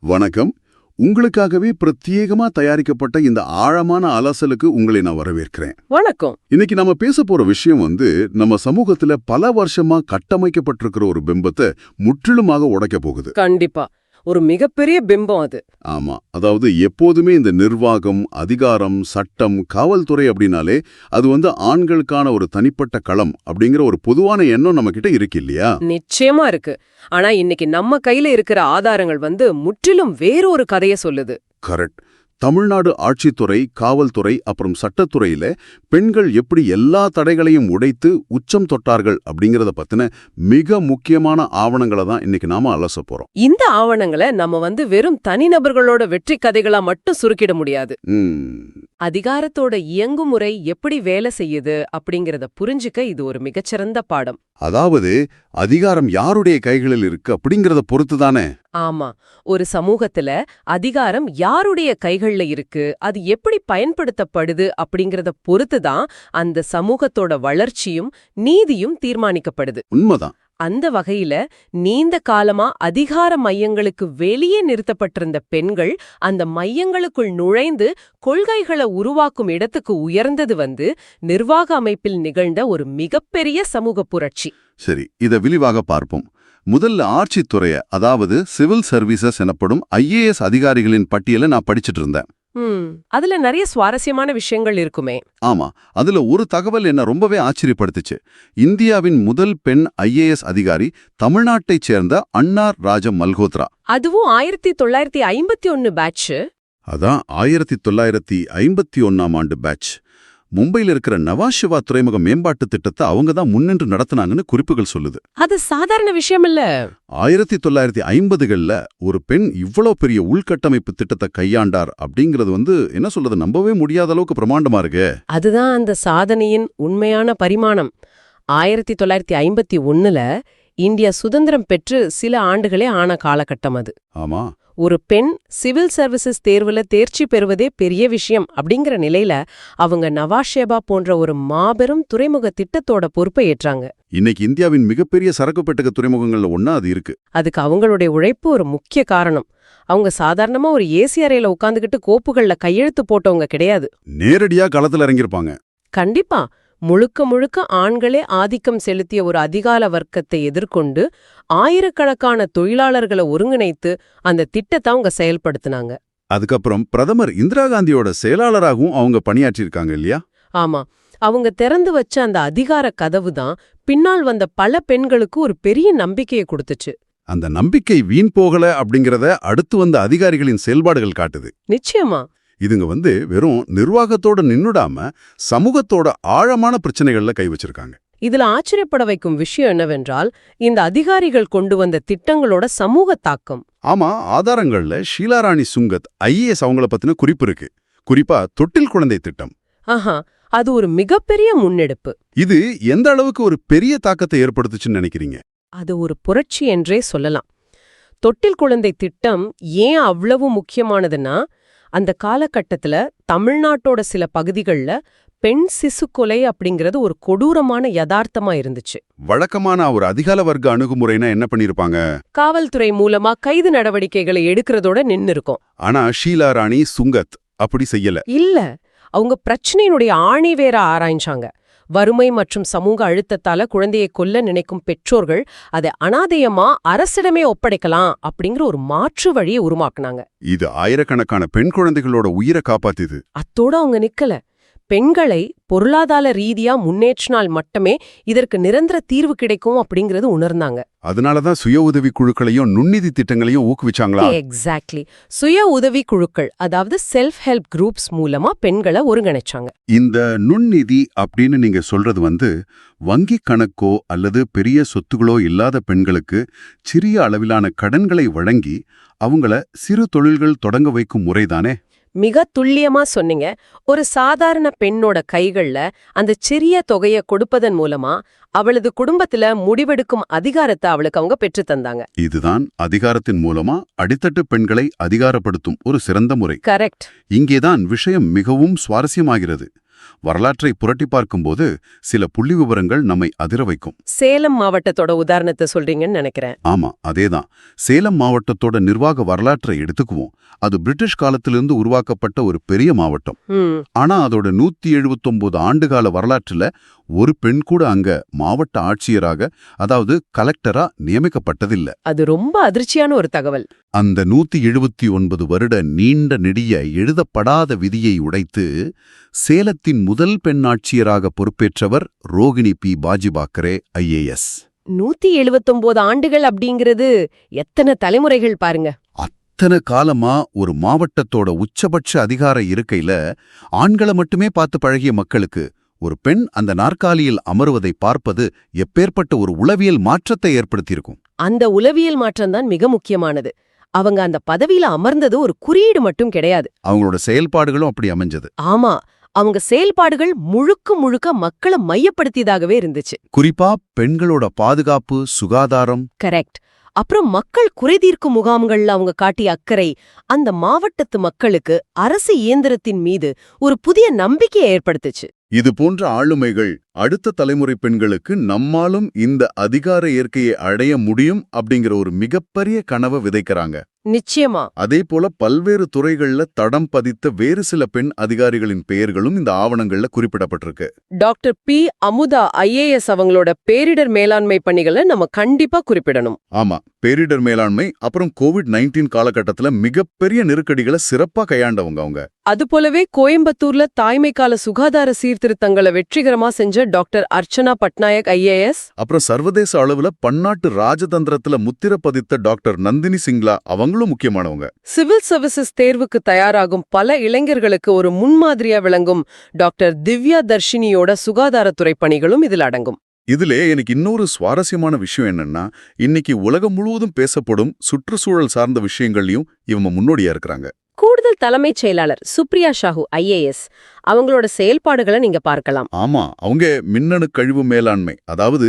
வணக்கம். உங்களுக்காகவே பிரத்யேகமா தயாரிக்கப்பட்ட இந்த ஆழமான அலசலுக்கு உங்களை நான் வரவேற்கிறேன். வணக்கம். இன்னைக்கு நம்ம பேச போற விஷயம் நம்ம சமூகத்துல பல வருஷமா கட்டமைக்கப்பட்டிருக்கிற ஒரு பிம்பத்தை முற்றிலுமாக உடைக்க போகுது. கண்டிப்பா ஒரு மிகப்பெரிய பிம்பம் அது. ஆமா, அதாவது எப்போதுமே இந்த நிர்வாகம், அதிகாரம், சட்டம், காவல்துறை அப்படின்னாலே அது ஆண்களுக்கான ஒரு தனிப்பட்ட களம் அப்படிங்கிற ஒரு பொதுவான எண்ணம் நம்ம கிட்ட இருக்கு இல்லையா? நிச்சயமா இருக்கு. ஆனா இன்னைக்கு நம்ம கையில இருக்கிற ஆதாரங்கள் முற்றிலும் வேறொரு கதைய சொல்லுது. கரெக்ட். தமிழ்நாடு ஆட்சித்துறை, காவல்துறை, அப்புறம் சட்டத்துறையில பெண்கள் எப்படி எல்லா தடைகளையும் உடைத்து உச்சம் தொட்டார்கள் அப்படிங்கறத பத்தின மிக முக்கியமான ஆவணங்களை தான் இன்னைக்கு நாம அலச போறோம். இந்த ஆவணங்களை நம்ம வெறும் தனிநபர்களோட வெற்றி கதைகளா மட்டும் சுருக்கிட முடியாது. அதிகாரத்தோட இயங்குமுறை எப்படி வேலை செய்யுது அப்படிங்கறத புரிஞ்சுக்க இது ஒரு மிகச்சிறந்த பாடம். அதாவது அதிகாரம் யாருடைய கைகளில் இருக்கு அப்படிங்கறத பொறுத்துதானே? ஆமா, ஒரு சமூகத்துல அதிகாரம் யாருடைய கைகள்ல இருக்கு, அது எப்படி பயன்படுத்தப்படுது அப்படிங்கறத பொறுத்துதான் அந்த சமூகத்தோட வளர்ச்சியும் நீதியும் தீர்மானிக்கப்படுது. உண்மைதான். அந்த வகையில நீண்ட காலமா அதிகார மையங்களுக்கு வெளியே நிறுத்தப்பட்டிருந்த பெண்கள் அந்த மையங்களுக்குள் நுழைந்து கொள்கைகளை உருவாக்கும் இடத்துக்கு உயர்ந்தது நிர்வாக அமைப்பில் நிகழ்ந்த ஒரு மிகப்பெரிய சமூக புரட்சி. சரி, இத விரிவாக பார்ப்போம். முதல்ல ஆட்சித்துறைய, அதாவது சிவில் சர்வீசஸ் எனப்படும் IAS அதிகாரிகளின் பட்டியலை நான் படிச்சிட்டு இருந்தேன். அதுல நிறைய சுவாரஸ்யமான விஷயங்கள் இருக்குமே. ஆமா, அதுல ஒரு தகவல் என்ன ரொம்பவே ஆச்சரியப்படுத்துச்சு. இந்தியாவின் முதல் பெண் IAS அதிகாரி தமிழ்நாட்டைச் சேர்ந்த அன்னார் ராஜ மல்ஹோத்ரா. அதுவும் 1951 பேட்ச். அதான் 1951ஆம் ஆண்டு பேட்ச். மும்பையில் இருக்கிற நவாஷிவா துறைமுக மேம்பாட்டு திட்டத்தை அவங்க தான் முன்னின்று நடத்தினாங்கன்னு குறிப்புகள் சொல்லுது. அது சாதாரண விஷயம் இல்ல. 1950கள்ல ஒரு பெண் இவ்வளோ பெரிய உள்கட்டமைப்பு திட்டத்தை கையாண்டார் அப்படிங்கிறது என்ன சொல்றது, நம்பவே முடியாத அளவுக்கு பிரமாண்டமா இருக்கு. அதுதான் அந்த சாதனையின் உண்மையான பரிமாணம். 1951ல இந்தியா சுதந்திரம் பெற்று சில ஆண்டுகளே ஆன காலகட்டம் அது. ஆமா, ஒரு பெண் சிவில் சர்வீசஸ் தேர்வுல தேர்ச்சி பெறுவதே பெரிய விஷயம் அப்படிங்கிற நிலையில அவங்க நவாஷேபா போன்ற ஒரு மாபெரும் துறைமுக திட்டத்தோட பொறுப்பை ஏற்றாங்க. இன்னைக்கு இந்தியாவின் மிகப்பெரிய சரக்கு பெட்டக துறைமுகங்கள்ல ஒன்னா அது இருக்கு. அதுக்கு அவங்களுடைய உழைப்பு ஒரு முக்கிய காரணம். அவங்க சாதாரணமா ஒரு ஏசி அறையில உட்காந்துக்கிட்டு கோப்புகள்ல கையெழுத்து போட்டவங்க கிடையாது. நேரடியா களத்துல இறங்கியிருப்பாங்க. கண்டிப்பா முழுக்க முழுக்க ஆண்களே ஆதிக்கம் செலுத்திய ஒரு அதிகார வர்க்கத்தை எதிர்கொண்டு ஆயிரக்கணக்கான தொழிலாளர்களை ஒருங்கிணைத்து அந்த திட்டத்தை அவங்க செயல்படுத்தினாங்க. அதுக்கப்புறம் பிரதமர் இந்திரா காந்தியோட செயலாளராகவும் அவங்க பணியாற்றியிருக்காங்க இல்லையா? ஆமா, அவங்க திறந்து வச்ச அந்த அதிகார கதவு தான் பின்னால் வந்த பல பெண்களுக்கு ஒரு பெரிய நம்பிக்கையை கொடுத்துச்சு. அந்த நம்பிக்கை வீண் போகல அப்படிங்கறத அடுத்து வந்த அதிகாரிகளின் செயல்பாடுகள் காட்டுது. நிச்சயமா இதுங்க வெறும் நிர்வாகத்தோட நின்னுடாம சமூகத்தோட ஆழமான பிரச்சனைகள்ல கை வச்சிருக்காங்க. இதுல ஆச்சரியப்பட வைக்கும் விஷயம் என்னவென்றால் இந்த அதிகாரிகள் கொண்டு வந்த திட்டங்களோட சமூக தாக்கம். ஆமா, ஆதாரங்கள்ல ஷீலாராணி சுங்கத் IAS அவங்கள பத்தின குறிப்பு இருக்கு. குறிப்பா தொட்டில் குழந்தை திட்டம். ஆஹா, அது ஒரு மிகப்பெரிய முன்னெடுப்பு. இது எந்த அளவுக்கு ஒரு பெரிய தாக்கத்தை ஏற்படுத்துச்சுன்னு நினைக்கிறீங்க? அது ஒரு புரட்சி என்றே சொல்லலாம். தொட்டில் குழந்தை திட்டம் ஏன் அவ்வளவு முக்கியமானதுன்னா, அந்த காலகட்டத்துல தமிழ்நாட்டோட சில பகுதிகள்ல பெண் சிசு கொலை அப்படிங்கிறது ஒரு கொடூரமான யதார்த்தமா இருந்துச்சு. வழக்கமான ஒரு அதிகார வர்க்க அணுகுமுறைனா என்ன பண்ணிருப்பாங்க? காவல்துறை மூலமா கைது நடவடிக்கைகளை எடுக்கிறதோட நின்னு இருக்கும். ஆனா ஷீலாராணி சுங்கத் அப்படி செய்யல. இல்ல, அவங்க பிரச்சனையினுடைய ஆணிவேர ஆராய்ச்சாங்க. வறுமை மற்றும் சமூக அழுத்தத்தால குழந்தையை கொல்ல நினைக்கும் பெற்றோர்கள் அதை அனாதையமா அரசிடமே ஒப்படைக்கலாம் அப்படிங்கிற ஒரு மாற்று வழியை உருவாக்குனாங்க. இது ஆயிரக்கணக்கான பெண் குழந்தைகளோட உயிரை காப்பாத்திது. அத்தோட அவங்க நிக்கல. பெண்களை பொருளாதார ரீதியா முன்னேற்றினால் மட்டுமே இதற்கு நிரந்தர தீர்வு கிடைக்கும் அப்படிங்கறது உணர்ந்தாங்க. அதனாலதான் சுய உதவி குழுக்களையும் நுண்ணிதி திட்டங்களையும் ஊக்குவிச்சாங்களா? எக்ஸாக்ட்லி. சுய உதவி குழுக்கள், அதாவது செல்ஃப் ஹெல்ப் குரூப்ஸ் மூலமா பெண்களை ஒருங்கிணைச்சாங்க. இந்த நுண்ணிதி அப்படின்னு நீங்க சொல்றது வங்கி கணக்கோ அல்லது பெரிய சொத்துகளோ இல்லாத பெண்களுக்கு சிறிய அளவிலான கடன்களை வழங்கி அவங்கள சிறு தொழில்கள் தொடங்க வைக்கும் முறைதானே? மிக துல்லியமா சொன்னீங்க. ஒரு சாதாரண பெண்ணோட கைகள்ல அந்த சிறிய தொகையை கொடுப்பதன் மூலமா அவளது குடும்பத்துல முடிவெடுக்கும் அதிகாரத்தை அவளுக்கு அவங்க பெற்று தந்தாங்க. இதுதான் அதிகாரத்தின் மூலமா அடித்தட்டு பெண்களை அதிகாரப்படுத்தும் ஒரு சிறந்த முறை. கரெக்ட். இங்கேதான் விஷயம் மிகவும் சுவாரஸ்யமாகிறது. வரலாற்றை புரட்டி பார்க்கும்போது சில புள்ளி விவரங்கள் நம்மை அதிர வைக்கும். சேலம் மாவட்டத்தோட உதாரணத்தை சொல்றீங்கன்னு நினைக்கிறேன். ஆமா, அதேதான். சேலம் மாவட்டத்தோட நிர்வாக வரலாற்றை எடுத்துக்குவோம். அது பிரிட்டிஷ் காலத்திலிருந்து உருவாக்கப்பட்ட ஒரு பெரிய மாவட்டம். ஆனா அதோட 179 ஆண்டுகால வரலாற்றுல ஒரு பெண் கூட அங்க மாவட்ட ஆட்சியராக, அதாவது கலெக்டரா நியமிக்கப்பட்டதில்லை. அது ரொம்ப அதிர்ச்சியான ஒரு தகவல். அந்த 179 வருட நீண்ட நெடிய எழுதப்படாத விதியை உடைத்து சேலத்தின் முதல் பெண் ஆட்சியராக பொறுப்பேற்றவர் ரோகிணி பி. பாஜிபாக்கரே IAS. 179 ஆண்டுகள் அப்படிங்கிறது எத்தனை தலைமுறைகள் பாருங்க. அத்தனை காலமா ஒரு மாவட்டத்தோட உச்சபட்ச அதிகார இருக்கையில ஆண்களை மட்டுமே பார்த்து பழகிய மக்களுக்கு ஒரு பெண் அந்த நாற்காலியில் அமருவதை பார்ப்பது எப்பேற்பட்ட ஒரு உளவியல் மாற்றத்தை ஏற்படுத்தியிருக்கும். அந்த உளவியல் மாற்றம்தான் மிக முக்கியமானது. அவங்க அந்த பதவியில அமர்ந்தது ஒரு குறியீடு மட்டும் கிடையாது. அவங்களோட செயல்பாடுகளும் அப்படி அமைஞ்சது. ஆமா, அவங்க செயல்பாடுகள் முழுக்க முழுக்க மக்களை மையப்படுத்தியதாகவே இருந்துச்சு. குறிப்பா பெண்களோட பாதுகாப்பு, சுகாதாரம். கரெக்ட். அப்புறம் மக்கள் குறைதீர்க்கும் முகாம்கள்ல அவங்க காட்டிய அக்கறை அந்த மாவட்டத்து மக்களுக்கு அரசு இயந்திரத்தின் மீது ஒரு புதிய நம்பிக்கையை ஏற்படுத்துச்சு. இது போன்ற ஆளுமைகள் அடுத்த தலைமுறை பெண்களுக்கு நம்மாலும் இந்த அதிகார இயற்கையை அடைய முடியும் அப்படிங்கிற ஒரு மிகப்பெரிய கனவை விதைக்கிறாங்க. நிச்சயமா. அதே போல பல்வேறு துறைகள்ல தடம் பதித்த வேறு சில பெண் அதிகாரிகளின் பெயர்களும் இந்த ஆவணங்கள்ல குறிப்பிடப்பட்டிருக்கு. Doctor P. அமுதா IAS அவங்களோட பேரிடர் மேலாண்மை பணிகளை நம்ம கண்டிப்பா குறிப்பிடணும். ஆமா, பேரிடர் மேலாண்மை அப்புறம் COVID-19 காலகட்டத்துல மிகப்பெரிய நெருக்கடிகளை சிறப்பா கையாண்டவங்க அவங்க. அதுபோலவே கோயம்புத்தூர்ல தாய்மை கால சுகாதார சீர்திருத்தங்களை வெற்றிகரமா செஞ்ச டாக்டர் அர்ச்சனா பட்நாயக் IAS. அப்புறம் சர்வதேச அளவுல பன்னாட்டு ராஜதந்திரத்துல முத்திர பதித்த டாக்டர் நந்தினி சிங்லா அவங்களும் முக்கியமானவங்க. சிவில் சர்வீசஸ் தேர்வுக்கு தயாராகும் பல இளைஞர்களுக்கு ஒரு முன்மாதிரியா விளங்கும் டாக்டர் திவ்யா தர்ஷினியோட சுகாதாரத்துறை பணிகளும் இதில் அடங்கும். இதுல எனக்கு இன்னொரு சுவாரஸ்யமான விஷயம் என்னன்னா, இன்னைக்கு உலகம் முழுவதும் பேசப்படும் சுற்றுச்சூழல் சார்ந்த விஷயங்கள்லயும் இவங்க முன்னோடியா இருக்கிறாங்க. கூடுதல் தலைமைச் செயலாளர் சுப்ரியா சாஹூ IAS அவங்களோட செயல்பாடுகளை நீங்க பார்க்கலாம். ஆமா, அவங்க மின்னணு கழிவு மேலாண்மை, அதாவது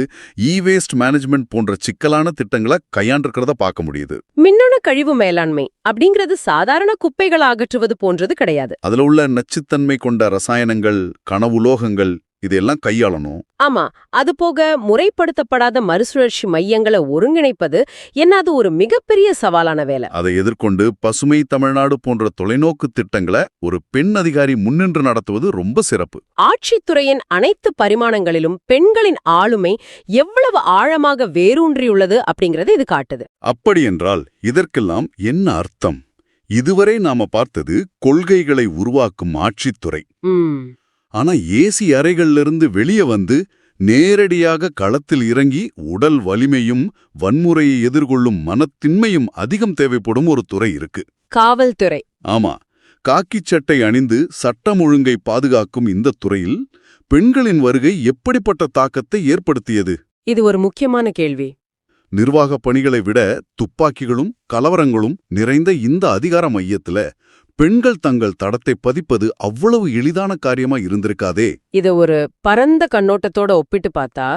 வேஸ்ட் மேனேஜ்மெண்ட் போன்ற சிக்கலான திட்டங்களை கையாண்டிருக்கிறத பார்க்க முடியுது. மின்னணு கழிவு மேலாண்மை அப்படிங்கிறது சாதாரண குப்பைகளை அகற்றுவது போன்றது கிடையாது. அதுல உள்ள நச்சுத்தன்மை கொண்ட ரசாயனங்கள், கனவுலோகங்கள் இதெல்லாம் கையாளணும். ஆமா, அது போக முறைப்படுத்தப்படாத மறுசுழற்சி மையங்களை ஒருங்கிணைப்பது என்னது ஒரு மிகப்பெரிய சவாலான வேலை. அதை எதிர்கொண்டு பசுமை தமிழ்நாடு போன்ற தொலைநோக்கு திட்டங்களை ஒரு பெண் அதிகாரி முன்னின்று நடத்துவது ரொம்ப சிறப்பு. ஆட்சித்துறையின் அனைத்து பரிமாணங்களிலும் பெண்களின் ஆளுமை எவ்வளவு ஆழமாக வேரூன்றியுள்ளது அப்படிங்கறது இது காட்டுது. அப்படியென்றால் இதற்கெல்லாம் என்ன அர்த்தம்? இதுவரை நாம பார்த்தது கொள்கைகளை உருவாக்கும் ஆட்சித்துறை. ஆனா ஏசி அறைகளிலிருந்து வெளியே வந்து நேரடியாக களத்தில் இறங்கி உடல் வலிமையும் வன்முறையை எதிர்கொள்ளும் மனத்தின்மையும் அதிகம் தேவைப்படும் ஒரு துறை இருக்கு. காவல்துறை. ஆமா, காக்கிச் சட்டை அணிந்து சட்டம் ஒழுங்கை பாதுகாக்கும் இந்த துறையில் பெண்களின் வருகை எப்படிப்பட்ட தாக்கத்தை ஏற்படுத்தியது? இது ஒரு முக்கியமான கேள்வி. நிர்வாகப் பணிகளை விட துப்பாக்கிகளும் கலவரங்களும் நிறைந்த இந்த அதிகார மையத்துல பெண்கள் தங்கள் தடத்தை பதிப்பது அவ்வளவு எளிதான காரியமா இருந்திருக்காதே. இது ஒரு பரந்த கண்ணோட்டத்தோட ஒப்பிட்டு பார்த்தா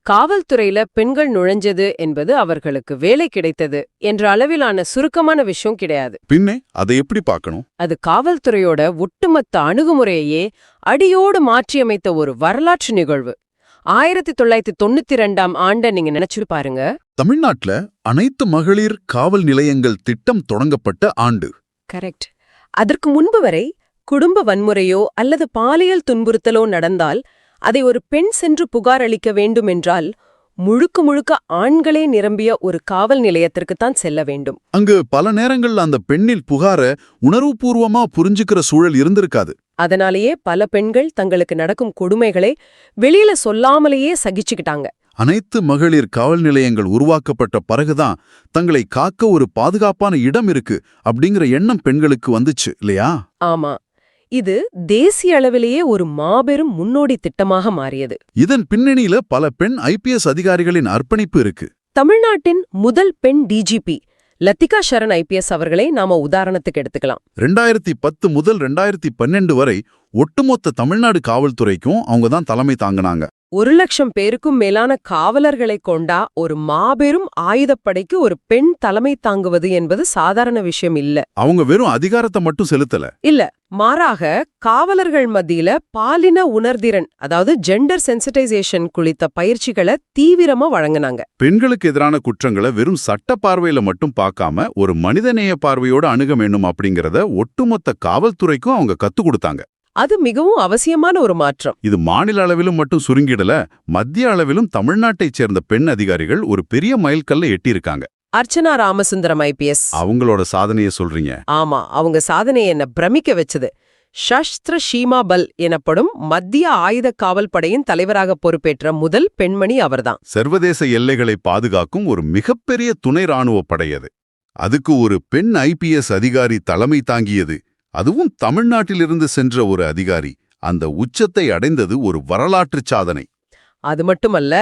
காவல்துறையில பெண்கள் நுழைஞ்சது என்பது அவர்களுக்கு வேலை கிடைத்தது என்ற அளவிலான சுருக்கமான விஷயம் கிடையாது. பின்னே அதை எப்படி பார்க்கணும்? அது காவல்துறையோட ஒட்டுமொத்த அணுகுமுறையே அடியோடு மாற்றியமைத்த ஒரு வரலாற்று நிகழ்வு. 1992ஆம் ஆண்டை நீங்க நினைச்சு பாருங்க. தமிழ்நாட்டுல அனைத்து மகளிர் காவல் நிலையங்கள் திட்டம் தொடங்கப்பட்ட ஆண்டு. கரெக்ட். அதற்கு முன்பு வரை குடும்ப வன்முறையோ அல்லது பாலியல் துன்புறுத்தலோ நடந்தால் அதை ஒரு பெண் சென்று புகார் அளிக்க வேண்டுமென்றால் முழுக்க முழுக்க ஆண்களே நிரம்பிய ஒரு காவல் நிலையத்திற்குத்தான் செல்ல வேண்டும். அங்கு பல நேரங்கள்ல அந்த பெண்ணில் புகார உணர்வுபூர்வமா புரிஞ்சுக்கிற சூழல் இருந்திருக்காது. அதனாலேயே பல பெண்கள் தங்களுக்கு நடக்கும் கொடுமைகளை வெளியில சொல்லாமலேயே சகிச்சுக்கிட்டாங்க. அனைத்து மகளிர் காவல் நிலையங்கள் உருவாக்கப்பட்ட பிறகுதான் தங்களை காக்க ஒரு பாதுகாப்பான இடம் இருக்கு அப்படிங்கிற எண்ணம் பெண்களுக்கு வந்துச்சு இல்லையா? ஆமா, இது தேசிய அளவிலேயே ஒரு மாபெரும் முன்னோடி திட்டமாக மாறியது. இதன் பின்னணியில பல பெண் IPS அதிகாரிகளின் அர்ப்பணிப்பு இருக்கு. தமிழ்நாட்டின் முதல் பெண் DGP லத்திகா சரண் IPS அவர்களை நாம உதாரணத்துக்கு எடுத்துக்கலாம். 2010 முதல் 2012 வரை ஒட்டுமொத்த தமிழ்நாடு காவல்துறைக்கும் அவங்க தான் தலைமை தாங்கினாங்க. 1,00,000 பேருக்கும் மேலான காவலர்களை கொண்டா ஒரு மாபெரும் ஆயுதப்படைக்கு ஒரு பெண் தலைமை தாங்குவது என்பது சாதாரண விஷயம் இல்ல. அவங்க வெறும் அதிகாரத்தை மட்டும் செலுத்தல. இல்ல, மாறாக காவலர்கள் மத்தியில பாலின உணர்திறன், அதாவது ஜெண்டர் சென்சிடைசேஷன் குறித்த பயிற்சிகளை தீவிரமா வழங்குனாங்க. பெண்களுக்கு எதிரான குற்றங்களை வெறும் சட்ட பார்வையில மட்டும் பார்க்காம ஒரு மனிதநேய பார்வையோட அணுக வேண்டும் அப்படிங்கறத ஒட்டுமொத்த காவல்துறைக்கும் அவங்க கத்து கொடுத்தாங்க. அது மிகவும் அவசியமான ஒரு மாற்றம். இது மாநில அளவிலும் மட்டும் சுருங்கிடல, மத்திய அளவிலும் தமிழ்நாட்டைச் சேர்ந்த பெண் அதிகாரிகள் ஒரு பெரிய மைல்கல்ல எட்டியிருக்காங்க. அர்ச்சனா ராமசுந்தரம் IPS. அவங்களோட சாதனையை சொல்றீங்க? ஆமா, அவங்க சாதனை என்ன பிரமிக்க வச்சது. ஷஸ்திர ஷீமா பல் எனப்படும் மத்திய ஆயுத காவல் படையின் தலைவராக பொறுப்பேற்ற முதல் பெண்மணி அவர்தான். சர்வதேச எல்லைகளை பாதுகாக்கும் ஒரு மிகப்பெரிய துணை ராணுவ படை அது. அதுக்கு ஒரு பெண் IPS அதிகாரி தலைமை தாங்கியது, அதுவும் தமிழ்நாட்டிலிருந்து சென்ற ஒரு அதிகாரி. அந்த உச்சத்தை அடைந்தது ஒரு வரலாற்று சாதனை. அது மட்டுமல்ல,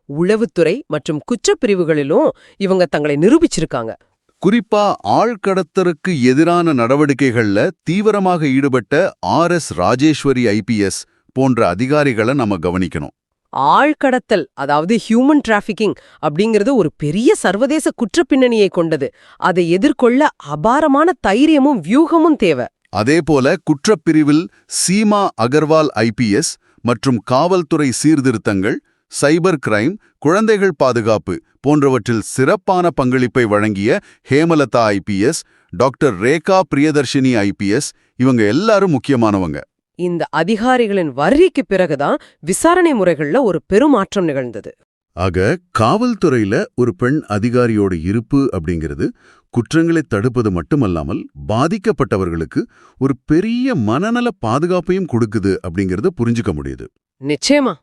உளவுத்துறை மற்றும் குற்றப்பிரிவுகளிலும் இவங்க தங்களை நிரூபிச்சிருக்காங்க. குறிப்பா ஆழ்கடத்தலுக்கு எதிரான நடவடிக்கைகள்ல தீவிரமாக ஈடுபட்ட RS ராஜேஸ்வரி IPS போன்ற அதிகாரிகளை நம்ம கவனிக்கணும். ஆழ்கடத்தல், அதாவது ஹியூமன் டிராஃபிக்கிங் அப்படிங்கிறது ஒரு பெரிய சர்வதேச குற்றப்பின்னணியை கொண்டது. அதை எதிர்கொள்ள அபாரமான தைரியமும் வியூகமும் தேவை. அதேபோல குற்றப்பிரிவில் சீமா அகர்வால் IPS மற்றும் காவல்துறை சீர்திருத்தங்கள், சைபர் கிரைம், குழந்தைகள் பாதுகாப்பு போன்றவற்றில் சிறப்பான பங்களிப்பை வழங்கிய Hemalatha IPS, doctor Rekha Priyadarshini IPS, இவங்க எல்லாரும் முக்கியமானவங்க. இந்த அதிகாரிகளின் வருகைக்கு பிறகுதான் விசாரணை முறைகள்ல ஒரு பெருமாற்றம் நிகழ்ந்தது. ஆக காவல்துறையில ஒரு பெண் அதிகாரியோட இருப்பு அப்படிங்கிறது குற்றங்களை தடுப்பது மட்டுமல்லாமல் பாதிக்கப்பட்டவர்களுக்கு ஒரு பெரிய மனநல பாதுகாப்பையும் கொடுக்குது அப்படிங்கறத புரிஞ்சுக்க முடியுது. நிச்சயமா.